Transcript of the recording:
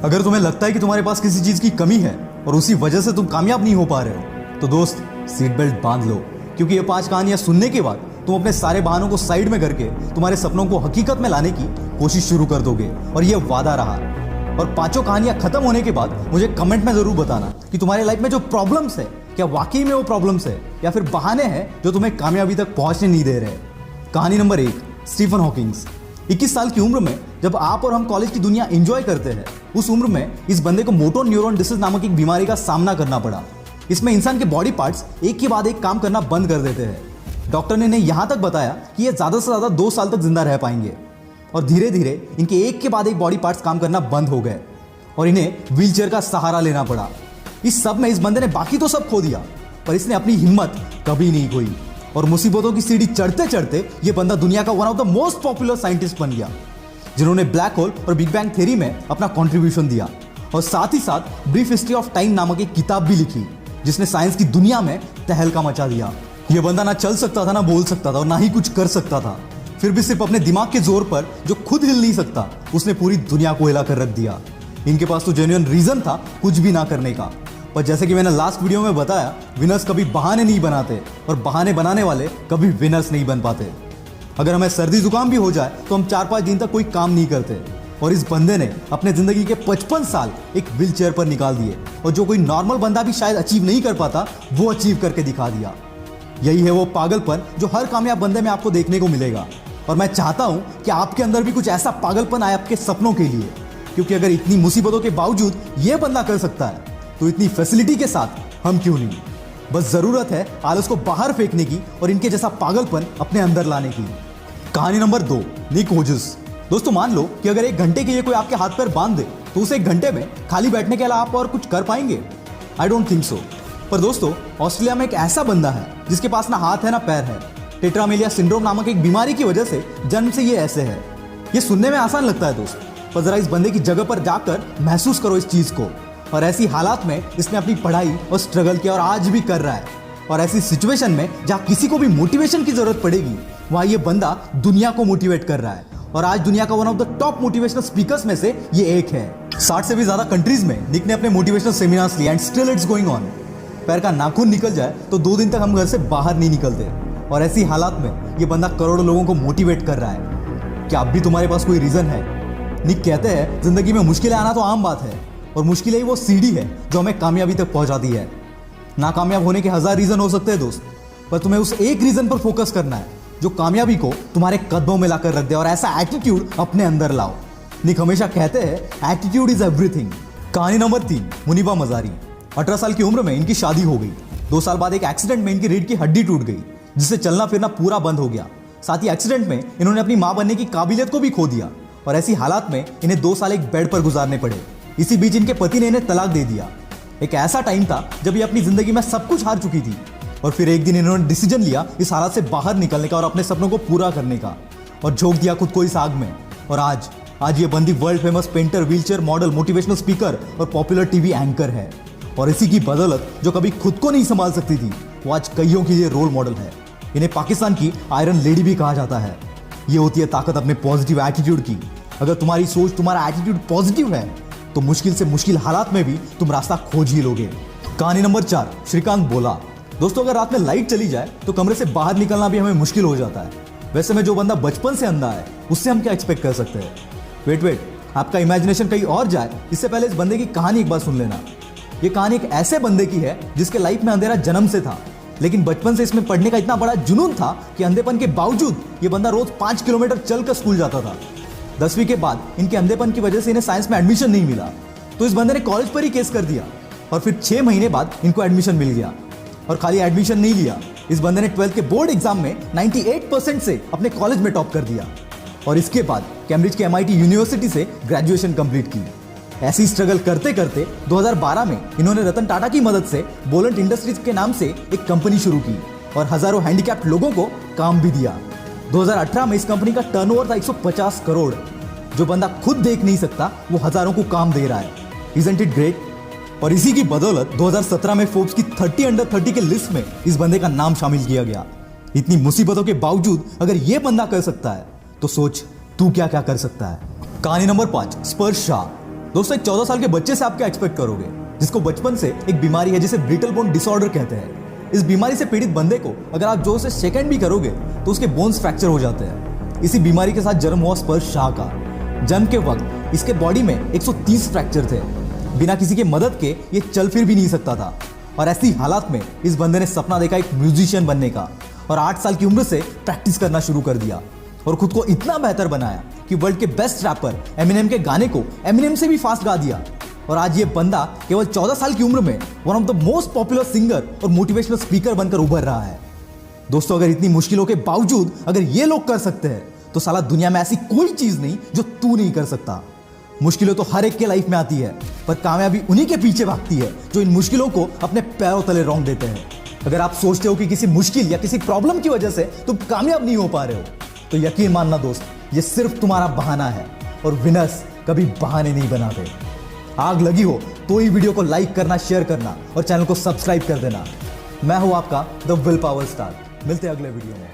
अगर तुम्हें लगता है कि तुम्हारे पास किसी चीज की कमी है और उसी वजह से तुम कामयाब नहीं हो पा रहे हो, तो दोस्त सीट बेल्ट बांध लो, क्योंकि ये 5 कहानियां सुनने के बाद तुम अपने सारे बहानों को साइड में करके तुम्हारे सपनों को हकीकत में लाने की कोशिश शुरू कर दोगे। और ये वादा रहा। और 5 कहानियां खत्म होने के बाद मुझे कमेंट में जरूर बताना कि तुम्हारे लाइफ में जो प्रॉब्लम्स है, क्या वाकई में वो प्रॉब्लम्स है या फिर बहाने हैं जो तुम्हें कामयाबी तक पहुंचने नहीं दे रहे। कहानी नंबर 1, स्टीफन हॉकिंग्स। 21 साल की उम्र में जब आप और हम कॉलेज की दुनिया एंजॉय करते हैं, उस उम्र में इस बंदे को मोटो न्यूरॉन डिसीज नामक एक बीमारी का सामना करना पड़ा। इसमें इंसान के बॉडी पार्ट्स एक के बाद एक काम करना बंद कर देते हैं। डॉक्टर ने इन्हें यहां तक बताया कि ये ज्यादा से ज्यादा 2 साल तक जिंदा रह पाएंगे। और धीरे धीरे इनके एक के बाद एक बॉडी पार्ट्स काम करना बंद हो गए और इन्हें व्हीलचेयर का सहारा लेना पड़ा। इस सब में इस बंदे ने बाकी तो सब खो दिया, पर इसने अपनी हिम्मत कभी नहीं खोई और मुसीबतों की सीढ़ी चढ़ते चढ़ते ये बंदा दुनिया का one of the most popular scientist बन गया, जिन्होंने ब्लैक होल और बिग बैंग थ्योरी में अपना कंट्रीब्यूशन दिया। और साथ ही साथ ब्रीफ हिस्ट्री ऑफ टाइम नामक एक किताब भी लिखी, जिसने साइंस की दुनिया में तहलका मचा दिया। यह बंदा ना चल सकता था, ना बोल सकता था और ना ही कुछ कर सकता था, फिर भी सिर्फ अपने दिमाग के जोर पर, जो खुद हिल नहीं सकता, उसने पूरी दुनिया को हिला कर रख दिया। इनके पास तो जेन्युइन रीजन था कुछ भी ना करने का, पर जैसे कि मैंने लास्ट वीडियो में बताया, विनर्स कभी बहाने नहीं बनाते और बहाने बनाने वाले कभी विनर्स नहीं बन पाते। अगर हमें सर्दी जुकाम भी हो जाए तो हम 4-5 दिन तक कोई काम नहीं करते, और इस बंदे ने अपने जिंदगी के 55 साल एक व्हील चेयर पर निकाल दिए, और जो कोई नॉर्मल बंदा भी शायद अचीव नहीं कर पाता, वो अचीव करके दिखा दिया। यही है वो पागलपन जो हर कामयाब बंदे में आपको देखने को मिलेगा। और मैं चाहता हूं कि आपके अंदर भी कुछ ऐसा पागलपन आए आपके सपनों के लिए, क्योंकि अगर इतनी मुसीबतों के बावजूद ये बंदा कर सकता है, तो इतनी फैसिलिटी के साथ हम क्यों नहीं। बस जरूरत है आलस को बाहर फेंकने की और इनके जैसा पागलपन अपने अंदर लाने की। कहानी नंबर 2, निक होजस। दोस्तों, मान लो कि अगर 1 घंटे के लिए कोई आपके हाथ पैर बांध दे, तो उसे 1 घंटे में खाली बैठने के अलावा आप और कुछ कर पाएंगे? I don't think so. पर दोस्तों, ऑस्ट्रेलिया में एक ऐसा बंदा है जिसके पास ना हाथ है ना पैर है। टेट्रामेलिया सिंड्रोम नामक एक बीमारी की वजह से जन्म से ये ऐसे है। ये सुनने में आसान लगता है दोस्त, पर जरा इस बंदे की जगह पर जाकर महसूस करो इस चीज को। और ऐसी हालात में इसने अपनी पढ़ाई और स्ट्रगल किया और आज भी कर रहा है। और ऐसी सिचुएशन में जहां किसी को भी मोटिवेशन की जरूरत पड़ेगी, वहां ये बंदा दुनिया को मोटिवेट कर रहा है। और आज दुनिया का one of the top motivational speakers में से ये एक है। 60 से भी ज्यादा कंट्रीज में निक ने अपने मोटिवेशनल सेमिनार्स लिए, and still it's going on. पैर का नाखून निकल जाए तो 2 दिन तक हम घर से बाहर नहीं निकलते, और ऐसी हालात में ये बंदा करोड़ों लोगों को मोटिवेट कर रहा है। क्या अब भी तुम्हारे पास कोई रीजन है? निक कहते हैं, जिंदगी में मुश्किलें आना तो आम बात है, और मुश्किलें ही वो सीढ़ी है जो हमें कामयाबी तक पहुंचाती है। नाकामयाब होने के 1000 रीजन हो सकते हैं दोस्त, पर तुम्हें उस एक रीजन पर फोकस करना है जो कामयाबी को तुम्हारे कदमों में लाकर रख दे, और ऐसा एटीट्यूड अपने अंदर लाओ। निक हमेशा कहते हैं, एटीट्यूड इज एवरीथिंग। कहानी नंबर 3, मुनीबा मजारी। 18 साल की उम्र में इनकी शादी हो गई। 2 साल बाद एक एक्सीडेंट में इनकी रीढ़ की हड्डी टूट गई, जिससे चलना फिरना पूरा बंद हो गया। साथ ही एक्सीडेंट में इन्होंने अपनी मां बनने की काबिलियत को भी खो दिया, और ऐसी हालात में इन्हें 2 साल एक बेड पर गुजारने पड़े। इसी बीच इनके पति ने इन्हें तलाक दे दिया। एक ऐसा टाइम था जब ये अपनी जिंदगी में सब कुछ हार चुकी थी, और फिर एक दिन इन्होंने डिसीजन लिया इस हालात से बाहर निकलने का और अपने सपनों को पूरा करने का, और झोंक दिया खुद को इस आग में। और आज ये बंदी world famous painter, wheelchair model, motivational speaker और पॉपुलर टीवी एंकर है। और इसी की बदौलत जो कभी खुद को नहीं संभाल सकती थी, वो आज कईयों के लिए रोल मॉडल है। इन्हें पाकिस्तान की आयरन लेडी भी कहा जाता है। ये होती है ताकत अपने पॉजिटिव एटीट्यूड की। अगर तुम्हारी सोच, तुम्हारा एटीट्यूड पॉजिटिव है, तो मुश्किल से मुश्किल हालात में भी तुम रास्ता खोज ही लोगे। कहानी नंबर 4, श्रीकांत बोला। दोस्तों, अगर रात में लाइट चली जाए तो कमरे से बाहर निकलना भी हमें मुश्किल हो जाता है। वैसे में जो बंदा बचपन से अंधा है, उससे हम क्या एक्सपेक्ट कर सकते हैं? वेट, आपका इमेजिनेशन कहीं और जाए, इससे पहले इस बंदे की कहानी एक बार सुन लेना। ये कहानी एक ऐसे बंदे की है जिसके लाइफ में अंधेरा जन्म से था, लेकिन बचपन से इसमें पढ़ने का इतना बड़ा जुनून था कि अंधेपन के बावजूद ये बंदा रोज 5 किलोमीटर चलकर स्कूल जाता था। 10वीं के बाद इनके अंधेपन की वजह से इन्हें साइंस में एडमिशन नहीं मिला, तो इस बंदे ने कॉलेज पर ही केस कर दिया, और फिर 6 महीने बाद इनको एडमिशन मिल गया। और खाली एडमिशन नहीं लिया, इस बंदे ने 12th के बोर्ड एग्जाम में 98% से अपने कॉलेज में टॉप कर दिया, और इसके बाद कैम्ब्रिज के MIT यूनिवर्सिटी से ग्रेजुएशन कंप्लीट की। ऐसी स्ट्रगल करते करते 2012 में इन्होंने रतन टाटा की मदद से बोलेंट इंडस्ट्रीज के नाम से एक कंपनी शुरू की, और हजारों हैंडीकैप्ड लोगों को काम भी दिया। 2018 में इस कंपनी का टर्नओवर था 150 करोड़। जो बंदा खुद देख नहीं सकता, वो हजारों को काम दे रहा है। Isn't it great? और इसी की बदौलत 2017 में फोर्ब्स की 30 अंडर 30 के लिस्ट में इस बंदे का नाम शामिल किया गया। इतनी मुसीबतों के बावजूद अगर ये बंदा कर सकता है, तो सोच तू क्या क्या कर सकता है। कहानी नंबर 5, स्पर्श शाह। दोस्तों एक 14 साल के बच्चे से आप क्या एक्सपेक्ट करोगे, जिसको बचपन से एक बीमारी है जिसे ब्रिटल बोन डिसऑर्डर कहते हैं। इस बीमारी से पीड़ित बंदे को अगर आप जोर से शेक भी करोगे तो उसके बोन्स फ्रैक्चर हो जाते हैं। इसी बीमारी के साथ जन्म हुआ स्पर्श शाह का। जन्म के वक्त इसके बॉडी में 130 फ्रैक्चर थे। बिना किसी के मदद के ये चल फिर भी नहीं सकता था। और ऐसी हालात में इस बंदे ने सपना देखा एक म्यूजिशियन बनने का और 8 साल की उम्र से प्रैक्टिस करना शुरू कर दिया और खुद को इतना बेहतर बनाया कि वर्ल्ड के बेस्ट रैपर एमिनेम के गाने को एमिनेम से भी फास्ट गा दिया। और आज ये बंदा केवल 14 साल की उम्र में one of the most popular singer और मोटिवेशनल स्पीकर बनकर उभर रहा है। दोस्तों अगर इतनी मुश्किलों के बावजूद अगर ये लोग कर सकते हैं तो साला दुनिया में ऐसी कोई चीज नहीं जो तू नहीं कर सकता। मुश्किलें तो हर एक के लाइफ में आती है, पर कामयाबी उन्हीं के पीछे भागती है जो इन मुश्किलों को अपने पैरों तले रौंद देते हैं। अगर आप सोचते हो कि किसी मुश्किल या किसी प्रॉब्लम की वजह से तुम कामयाब नहीं हो पा रहे हो तो यकीन मानना दोस्त, ये सिर्फ तुम्हारा बहाना है और विनर्स कभी बहाने नहीं बनाते। आग लगी हो तो ही वीडियो को लाइक करना, शेयर करना और चैनल को सब्सक्राइब कर देना। मैं हूं आपका द विल पावर स्टार। मिलते हैं अगले वीडियो में।